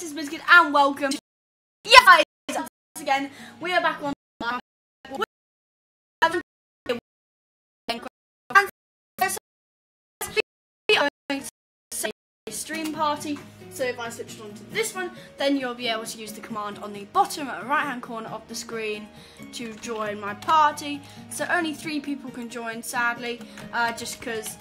this is Biscuit and welcome. Yeah, guys, once again, we are back on a stream party. So if I switch on to this one, then you'll be able to use the command on the bottom right hand corner of the screen to join my party. So only 3 people can join, sadly, just because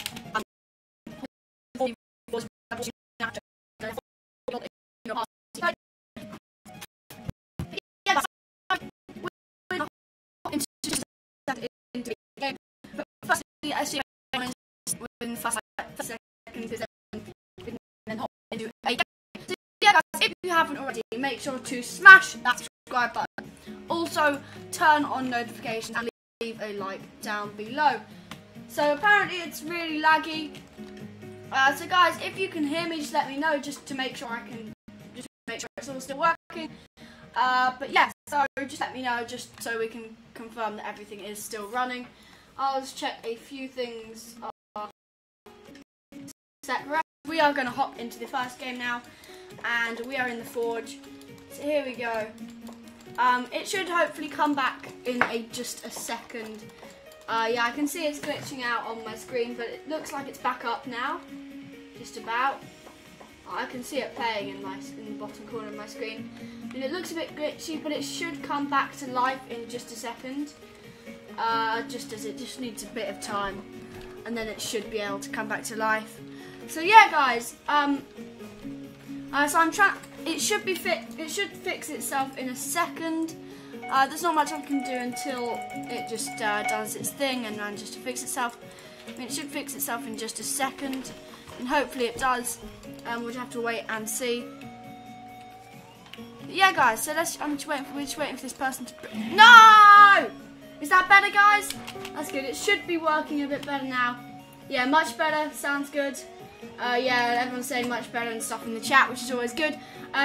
if you haven't already, make sure to smash that subscribe button. Also, turn on notifications and leave a like down below. So apparently it's really laggy. So guys, if you can hear me, just let me know, just to make sure it's all still working. But yeah, so just let me know, just so we can confirm that everything is still running. I'll just check a few things. We are going to hop into the first game now, and we are in the forge. So here we go. It should hopefully come back in just a second. Yeah, I can see it's glitching out on my screen, but it looks like it's back up now. Just about. I can see it playing in the bottom corner of my screen. And it looks a bit glitchy, but it should come back to life in just a second. Just needs a bit of time, and then it should be able to come back to life. So yeah, guys. So I'm trying. It should fix itself in a second. There's not much I can do until it just does its thing and then just to fix itself. I mean, it should fix itself in just a second, and hopefully it does. We'll just have to wait and see. But yeah, guys. So we're just waiting for this person to. No! Is that better, guys? That's good. It should be working a bit better now. Yeah, much better. Sounds good. Yeah, everyone's saying much better and stuff in the chat, which is always good.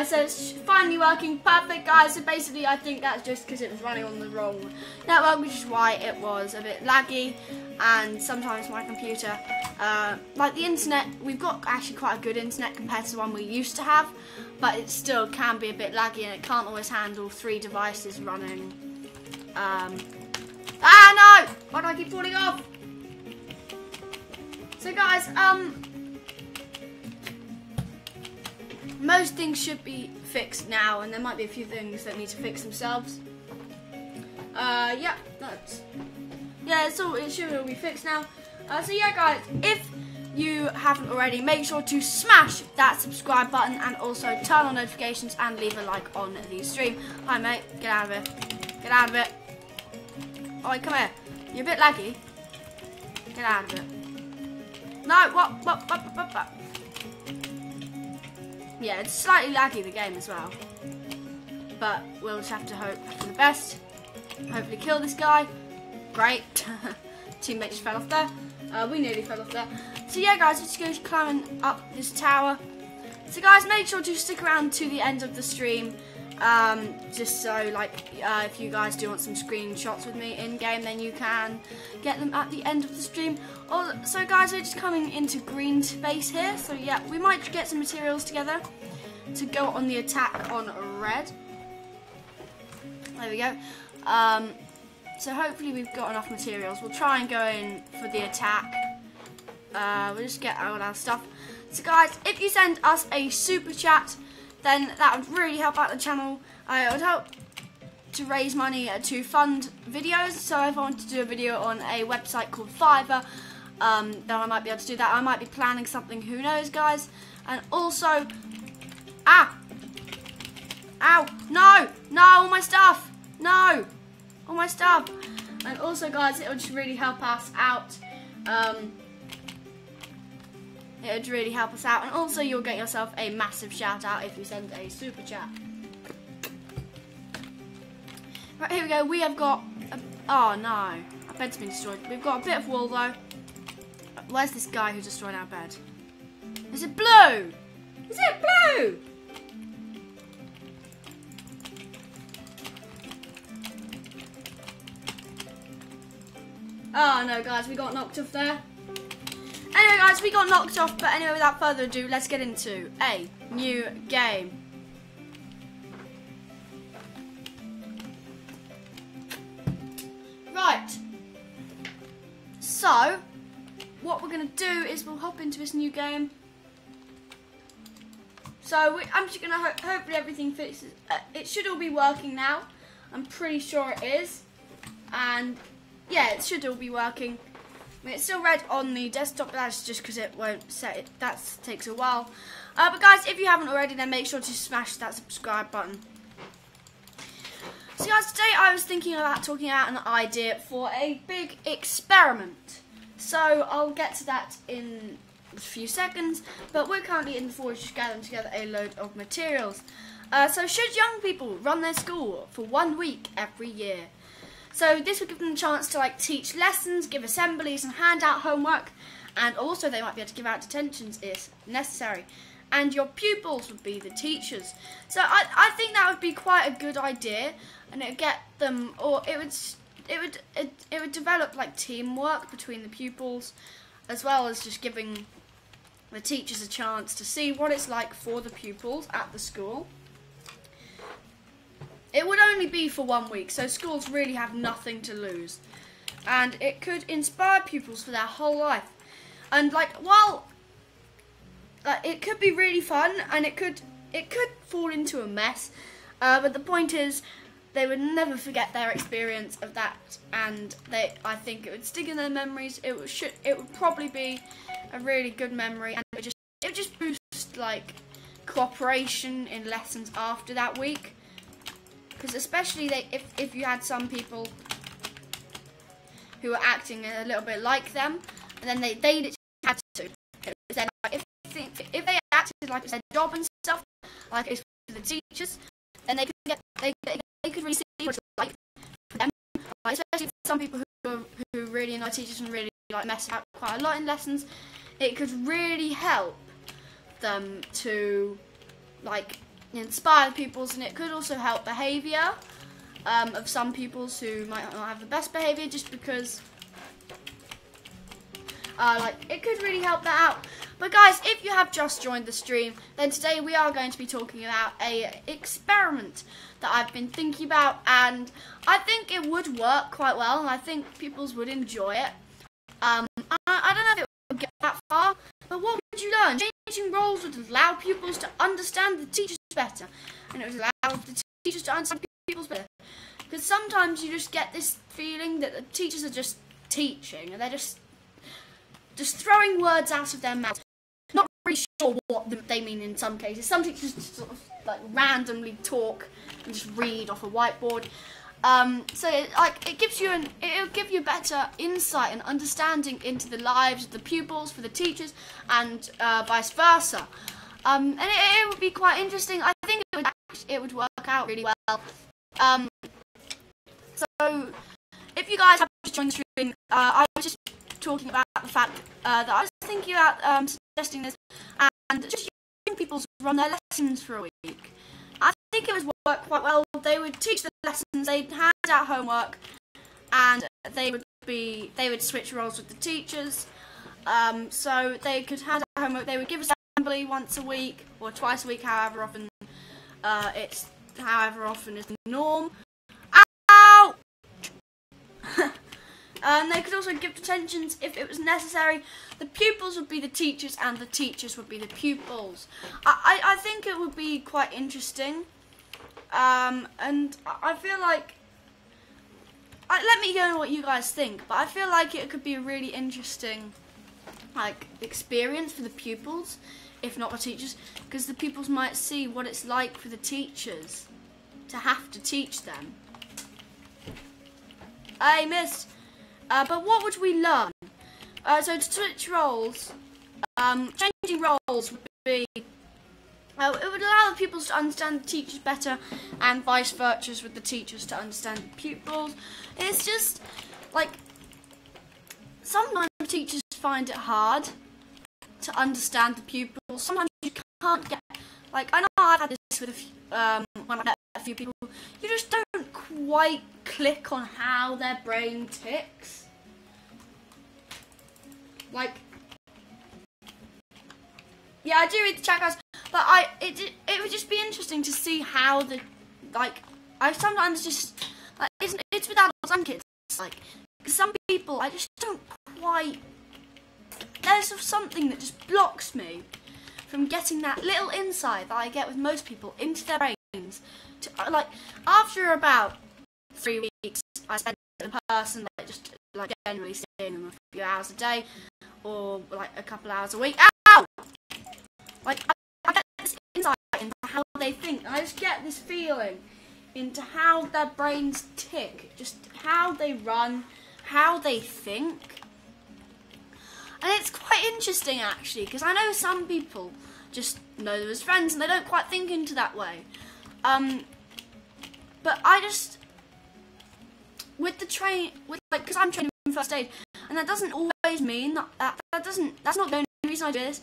So it's finally working perfect, guys. So basically, I think that's just because it was running on the wrong network, which is why it was a bit laggy. And sometimes my computer, like the internet, we've got actually quite a good internet compared to the one we used to have, but it still can be a bit laggy, and it can't always handle 3 devices running. No! Why do I keep falling off? So guys, most things should be fixed now, and there might be a few things that need to fix themselves. Yeah, it should all be fixed now. So yeah, guys, if you haven't already, make sure to smash that subscribe button and also turn on notifications and leave a like on the stream. Hi, mate. Get out of it. Get out of it. Oh, wait, come here. You're a bit laggy. Get out of it. No, what? Yeah, it's slightly laggy, the game as well. But we'll just have to hope for the best. Hopefully kill this guy. Great. Teammate just fell off there. We nearly fell off there. So yeah, guys, let's go climbing up this tower. So guys, make sure to stick around to the end of the stream. Just so, like, if you guys do want some screenshots with me in game, then you can get them at the end of the stream. So guys, we're just coming into green space here, so yeah, we might get some materials together to go on the attack on red. There we go. So hopefully we've got enough materials. We'll try and go in for the attack. We'll just get all our stuff. So guys, if you send us a super chat, then that would really help out the channel. It would help to raise money to fund videos. So if I want to do a video on a website called Fiverr, then I might be able to do that. I might be planning something, who knows, guys. And also, ow, no, all my stuff, no, all my stuff. And also, guys, it would just really help us out. It would really help us out, and also you'll get yourself a massive shout out if you send a super chat. Right, here we go. We have got oh no, our bed's been destroyed. We've got a bit of wool though. Where's this guy who destroyed our bed? Is it blue? Is it blue? Oh no, guys, we got knocked off there. Anyway, guys, we got knocked off, but anyway, without further ado, let's get into a new game. So, what we're going to do is we'll hop into this new game. So, I'm just going to hopefully everything fits. It should all be working now. I'm pretty sure it is. And, yeah, it should all be working. I mean, it's still red on the desktop, but that's just because it won't set it. That takes a while. But guys, if you haven't already, then make sure to smash that subscribe button. So guys, today I was thinking about talking about an idea for a big experiment. So I'll get to that in a few seconds, but we're currently in the forest just gathering together a load of materials. So should young people run their school for 1 week every year? So this would give them a chance to teach lessons, give assemblies and hand out homework, and also they might be able to give out detentions if necessary. And your pupils would be the teachers. So I think that would be quite a good idea, and it would get them, or it would develop teamwork between the pupils, as well as just giving the teachers a chance to see what it's like for the pupils at the school. It would only be for 1 week, so schools really have nothing to lose, and it could inspire pupils for their whole life. And while it could be really fun, and it could fall into a mess, but the point is they would never forget their experience of that, and I think it would stick in their memories. It would probably be a really good memory, and it would just boost cooperation in lessons after that week, because especially if you had some people who were acting a little bit like them, and then they literally had to. Then if they acted like it's their job and stuff, like it's for the teachers, then they could really see what it's like for them. Especially for some people who really annoy teachers and really mess out quite a lot in lessons, it could really help them to inspire the pupils, and it could also help behaviour of some pupils who might not have the best behaviour, just because it could really help that out. But guys, if you have just joined the stream, then today we are going to be talking about a experiment that I've been thinking about, and I think it would work quite well, and I think pupils would enjoy it. I don't know if it would get that far, but what would you learn? Changing roles would allow pupils to understand the teachers better, and it would allow the teachers to understand pupils better. Because sometimes you just get this feeling that the teachers are just teaching, and they're just throwing words out of their mouth, not really sure what they mean in some cases. Some teachers just sort of randomly talk and just read off a whiteboard. So it gives you it'll give you better insight and understanding into the lives of the pupils for the teachers, and vice versa. And it would be quite interesting. I think it would work out really well. So if you guys have just joined the stream, I was just talking about the fact that I was thinking about suggesting this, and just young people to run their lessons for a week. I think it would work quite well. They would teach the lessons, they'd hand out homework, and they would switch roles with the teachers. So they could hand out homework. They would give assembly once a week or twice a week, however often is the norm. Ow! And they could also give detentions if it was necessary. The pupils would be the teachers, and the teachers would be the pupils. I think it would be quite interesting. And I feel like... let me know what you guys think, but I feel like it could be a really interesting experience for the pupils, if not the teachers, because the pupils might see what it's like for the teachers to have to teach them. I missed. But what would we learn? So to switch roles, changing roles would be, it would allow the pupils to understand the teachers better, and vice versa with the teachers to understand the pupils. It's just, sometimes teachers find it hard to understand the pupils. Sometimes you can't get, I know I've had this with when I've met a few people, you just don't quite click on how their brain ticks. Yeah, I do read the chat, guys, but it would just be interesting to see how the, I sometimes just, it's with adults and kids, some people, I just don't there's something that just blocks me from getting that little insight that I get with most people into their brains. Like, after about 3 weeks, I spend in person, like, just like generally seeing them a few hours a day, or like a couple hours a week. Ow! Like, I get this insight into how they think. I just get this feeling into how their brains tick, just how they run, how they think. And it's quite interesting, actually, because I know some people just know them as friends and they don't quite think into that way. But I just, with the because I'm training in first aid, and that doesn't always mean that's not the only reason I do this.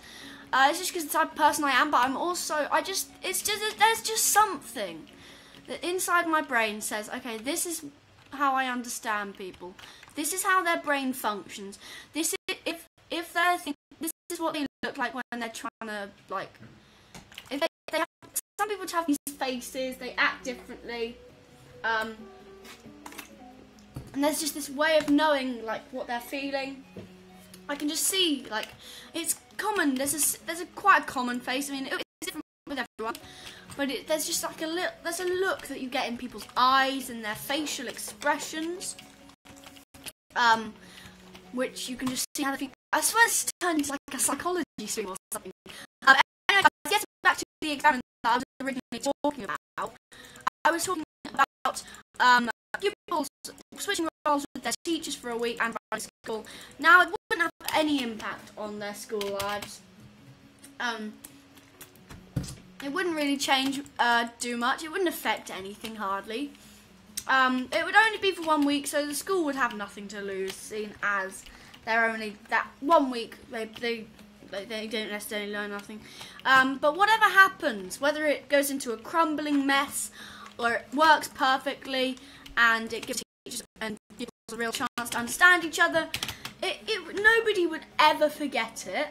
It's just because the type of person I am, but I'm also, there's just something that inside my brain says, okay, this is how I understand people. This is how their brain functions. This is, if they're thinking, this is what they look like when they're trying to, like, if they have, some people have these faces, they act differently, and there's just this way of knowing, like, what they're feeling. I can just see, like, it's common, there's a quite a common face. I mean, it's different with everyone, but there's just like there's a look that you get in people's eyes and their facial expressions, which you can just see how they think. I swear it's turned into like a psychology stream or something. Anyway, getting back to the experiment that I was originally talking about, I was talking about pupils switching roles with their teachers for a week and running school. Now, it wouldn't have any impact on their school lives. It wouldn't really change do much. It wouldn't affect anything hardly. It would only be for 1 week, so the school would have nothing to lose, seeing as they're only that 1 week. They don't necessarily learn nothing. But whatever happens, whether it goes into a crumbling mess or it works perfectly and it gives teachers and people a real chance to understand each other, nobody would ever forget it.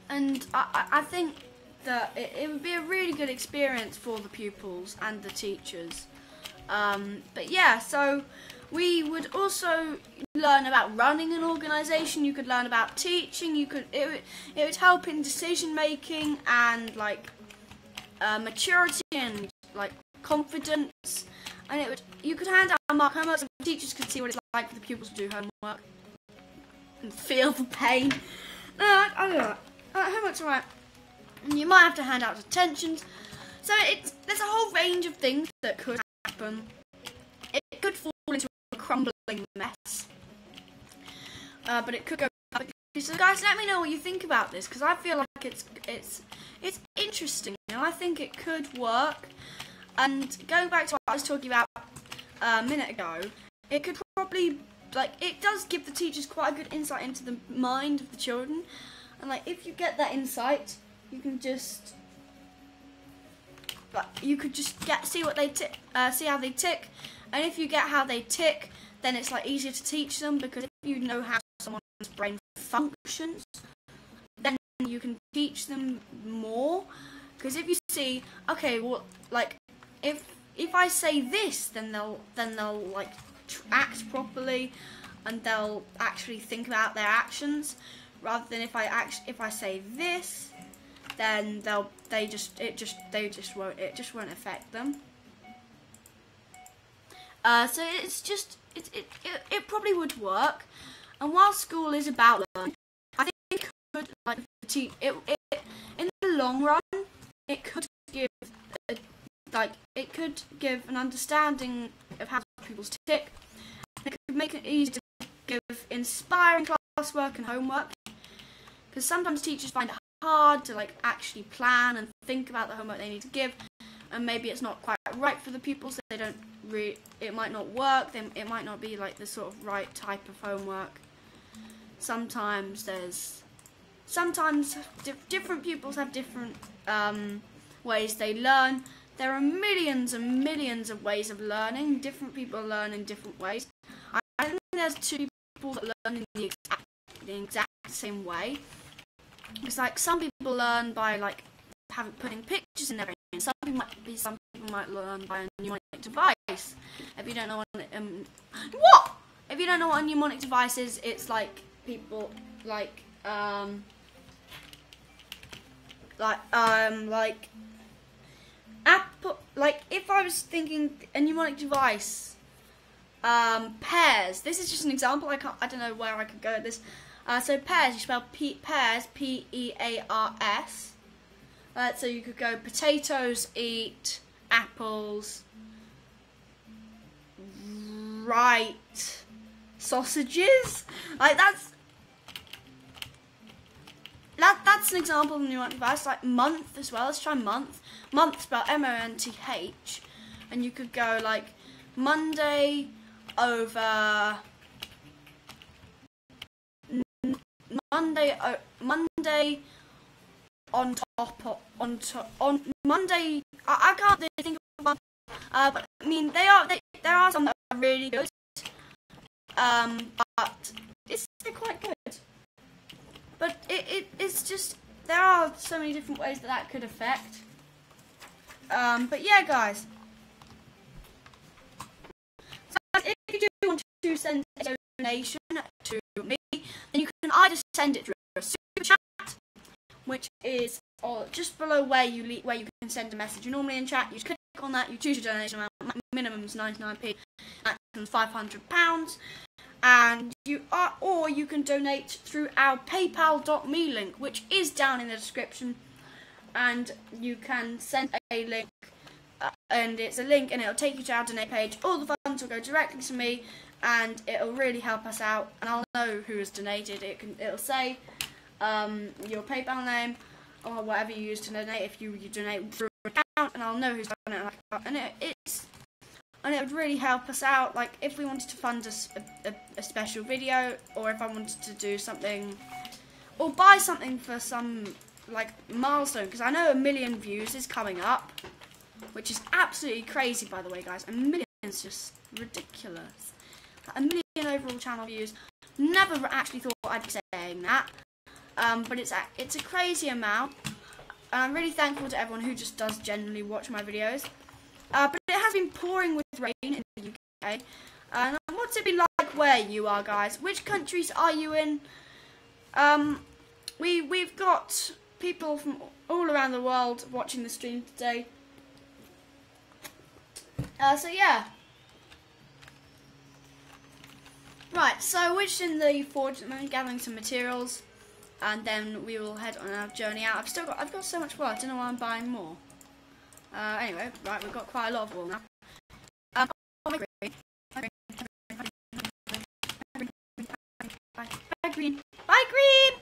And I think that it would be a really good experience for the pupils and the teachers. But yeah, so we would also learn about running an organisation. You could learn about teaching. It would help in decision making and like maturity and like confidence. And you could hand out homework so the teachers could see what it's like for the pupils to do homework and feel the pain. I don't know. Homework's alright. You might have to hand out detentions. So there's a whole range of things that could happen. It could fall into a crumbling mess. But it could go perfectly. So guys, let me know what you think about this, because I feel like it's interesting and I think it could work. And going back to what I was talking about a minute ago, it could probably, like, it does give the teachers quite a good insight into the mind of the children. And like, if you get that insight, you can just, see what they see how they tick. And if you get how they tick, then it's like easier to teach them, because if you know how someone's brain functions, then you can teach them more. Because if you see, okay, well, like, if I say this, then they'll like act properly, and they'll actually think about their actions, rather than if I say this, then it just won't affect them. So it probably would work. And while school is about learning, I think it could, like, in the long run, it could give an understanding of how people tick. It could make it easy to give inspiring classwork and homework, because sometimes teachers find it hard to like actually plan and think about the homework they need to give, and maybe it's not quite right for the pupils. They don't it might not work. It might not be like the sort of right type of homework. Sometimes different pupils have different ways they learn. There are millions and millions of ways of learning. Different people learn in different ways. I think there's two people that learn in the exact same way. It's like some people learn by like putting pictures in their brain. Some people might learn by a mnemonic device. If you don't know what if you don't know what a mnemonic device is, it's like people like Apple. Like if I was thinking a mnemonic device, pairs. This is just an example. I don't know where I could go at this. So pairs, you spell pears, P-E-A-R-S. So you could go potatoes eat apples, right sausages. Like that's an example of a mnemonic device. Like month as well. Let's try month. Month spelled M-O-N-T-H, and you could go like Monday over Monday on Monday. I can't really think of one, but I mean there are some that are really good, but they're quite good. But it's just there are so many different ways that could affect. But yeah, guys. So if you do want to send a donation to me, then you can either send it through a super chat, which is just below where you can send a message. Normally in chat, you just click on that, you choose your donation amount. Minimum is 99p, maximum £500, and or you can donate through our PayPal.me link, which is down in the description, and you can send a link, and it's a link, and it'll take you to our donate page. All the funds will go directly to me, and it'll really help us out, and I'll know who has donated. It'll say your PayPal name or whatever you use to donate. If you donate through an account, and I'll know who's done it, and it would really help us out. Like if we wanted to fund a special video, or if I wanted to do something or buy something for some like milestone, because I know 1 million views is coming up, which is absolutely crazy, by the way, guys. 1 million is just ridiculous. 1 million overall channel views. Never actually thought I'd be saying that, but it's a crazy amount, and I'm really thankful to everyone who just does genuinely watch my videos. But it has been pouring with rain in the UK. And what's it been like where you are, guys? Which countries are you in? We've got people from all around the world watching the stream today. So yeah. Right, so we're just in the forge at the moment, gathering some materials, and then we will head on our journey out. I've got so much wool. I don't know why I'm buying more. Anyway, right, we've got quite a lot of wool now. Bye green. Bye green.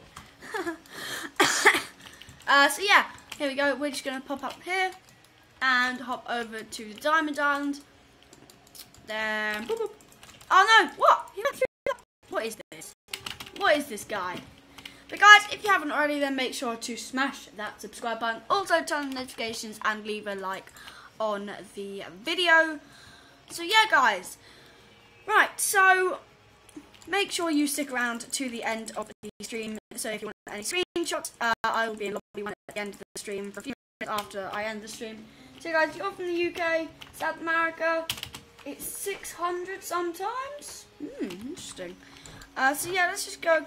So yeah, here we go. We're just gonna pop up here and hop over to the Diamond Island. Then, boop, boop. Oh no! What? He went through that. What is this? What is this guy? But guys, if you haven't already, then make sure to smash that subscribe button. Also turn on notifications and leave a like on the video. So yeah, guys. Right, so make sure you stick around to the end of the stream. So if you want any screenshots, I will be in lobby 1 at the end of the stream for a few minutes after I end the stream. So guys, you're from the UK, South America. It's 600 sometimes. Interesting. So yeah, let's just go.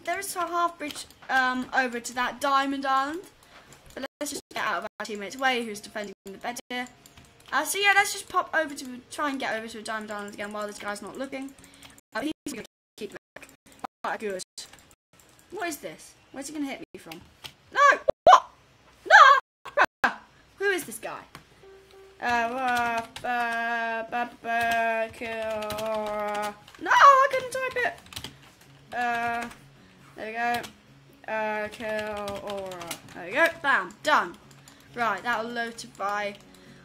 There is a half bridge over to that Diamond Island. But let's just get out of our teammate's way, who's defending the bed here. So yeah, let's just pop over to try and get over to a Diamond Island again while this guy's not looking. He's going to keep like quite good. What is this? Where's he going to hit me from? No! What? No! Who is this guy? No, I couldn't type it. There we go. Kill aura. There we go. Bam. Done. Right, that'll notify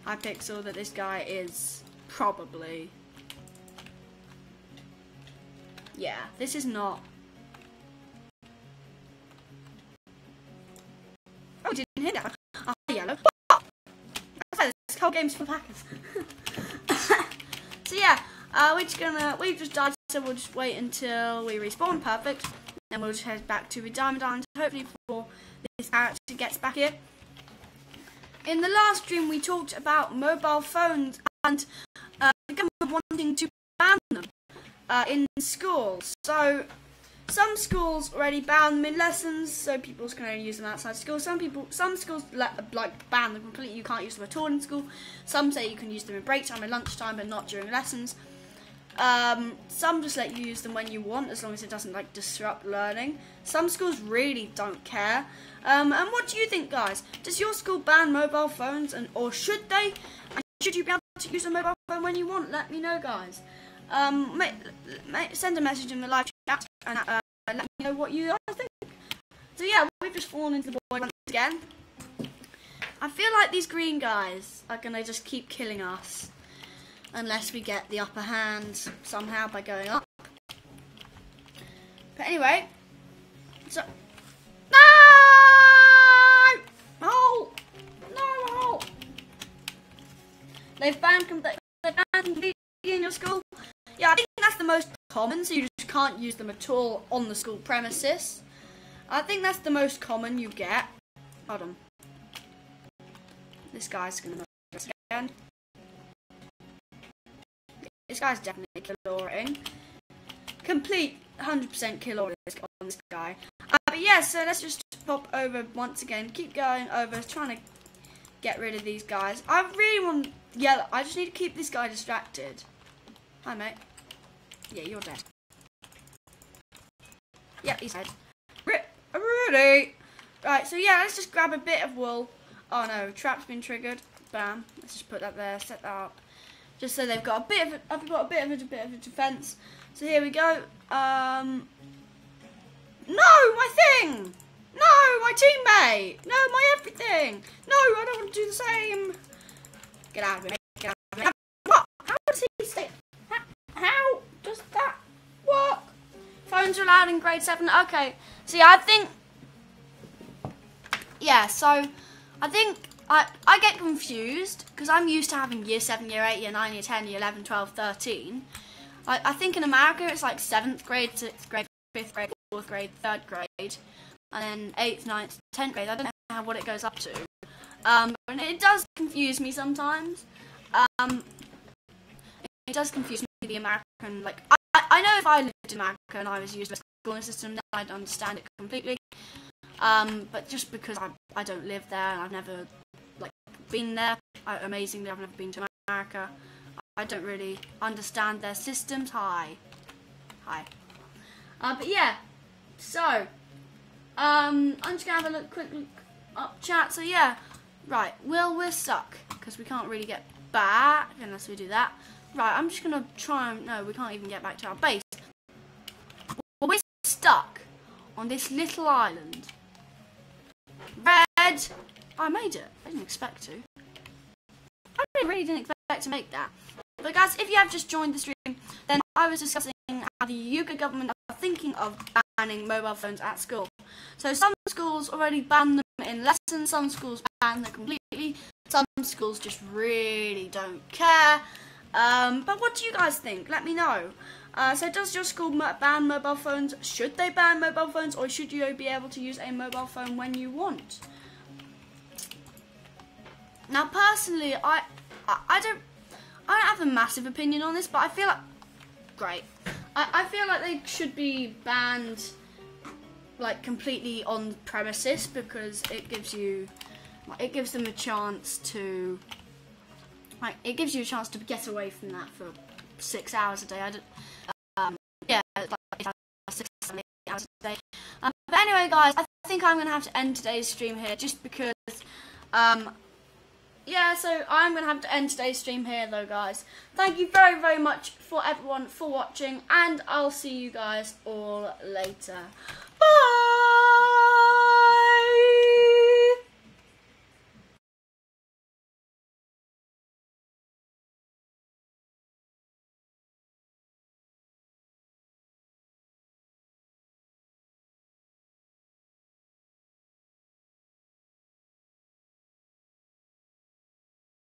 iPixel that this guy is probably. Yeah, this is not. Oh, didn't hit that. Oh, yellow. This whole game's for hackers. So yeah, we've just died, so we'll just wait until we respawn. Perfect. Then we'll just head back to the Diamond Island, hopefully before this character gets back here. In the last stream, we talked about mobile phones and the government wanting to ban them. in schools. So some schools already ban them in lessons, so pupils can only use them outside school. Some schools ban them completely. You can't use them at all in school. Some say you can use them in break time and lunchtime, but not during lessons. Some just let you use them when you want, as long as it doesn't like disrupt learning. Some schools really don't care. And what do you think, guys? Does your school ban mobile phones, or should they? And should you be able to use a mobile phone when you want? Let me know, guys. Send a message in the live chat and let me know what you guys think. So yeah, we've just fallen into the void once again. I feel like these green guys are gonna just keep killing us unless we get the upper hand somehow by going up. But anyway, so no! Oh! No! They've banned completely in your school. Yeah, I think that's the most common, so you just can't use them at all on the school premises. I think that's the most common you get. Hold on. This guy's gonna mess again. This guy's definitely kill-ordering. Complete 100% kill-order on this guy. But yeah, so let's just pop over once again. Keep going over, trying to get rid of these guys. I really want yellow. I just need to keep this guy distracted. Hi, mate. Yeah, you're dead. Yep, he's dead. Ready. Right, so yeah, let's just grab a bit of wool. Oh no, trap's been triggered. Bam. Let's just put that there, set that up. Just so they've got a bit of I've got a bit of a defense. So here we go. No, my thing! No, my teammate! No, my everything! No, I don't want to do the same. Get out of it. Get out of it. What? How does he stay? How does that work? Phones are allowed in grade 7. Okay. See, I think. Yeah. So, I think. I get confused because I'm used to having year 7, year 8, year 9, year 10, year 11, 12, 13. I think in America it's like 7th grade, 6th grade, 5th grade, 4th grade, 3rd grade, and then 8th, 9th, 10th grade. I don't know what it goes up to. And it does confuse me sometimes. It does confuse me, the American, like, I know if I lived in America and I was used to a schooling system, then I'd understand it completely. But just because I don't live there and I've never been there, amazingly I've never been to America, I don't really understand their systems. Hi. But yeah, so I'm just gonna have a quick look up chat. So yeah, right, we're stuck because we can't really get back unless we do that. Right, I'm just gonna try and no, we can't even get back to our base. We're stuck on this little island. Red. I made it. I didn't expect to. I really didn't expect to make that. But guys, if you have just joined the stream, then I was discussing how the UK government are thinking of banning mobile phones at school. So some schools already ban them in lessons, some schools ban them completely, some schools just really don't care. But what do you guys think? Let me know. So does your school ban mobile phones? Should they ban mobile phones, or should you be able to use a mobile phone when you want? Now, personally, I don't have a massive opinion on this, but I feel like great. I feel like they should be banned, like, completely on premises, because it gives them a chance to, like, it gives you a chance to get away from that for 6 hours a day. Yeah, like 6 7, 8 hours a day. But anyway, guys, I think I'm gonna have to end today's stream here, just because. Yeah, so I'm going to have to end today's stream here, though, guys. Thank you very, very much for everyone for watching, and I'll see you guys all later. Bye!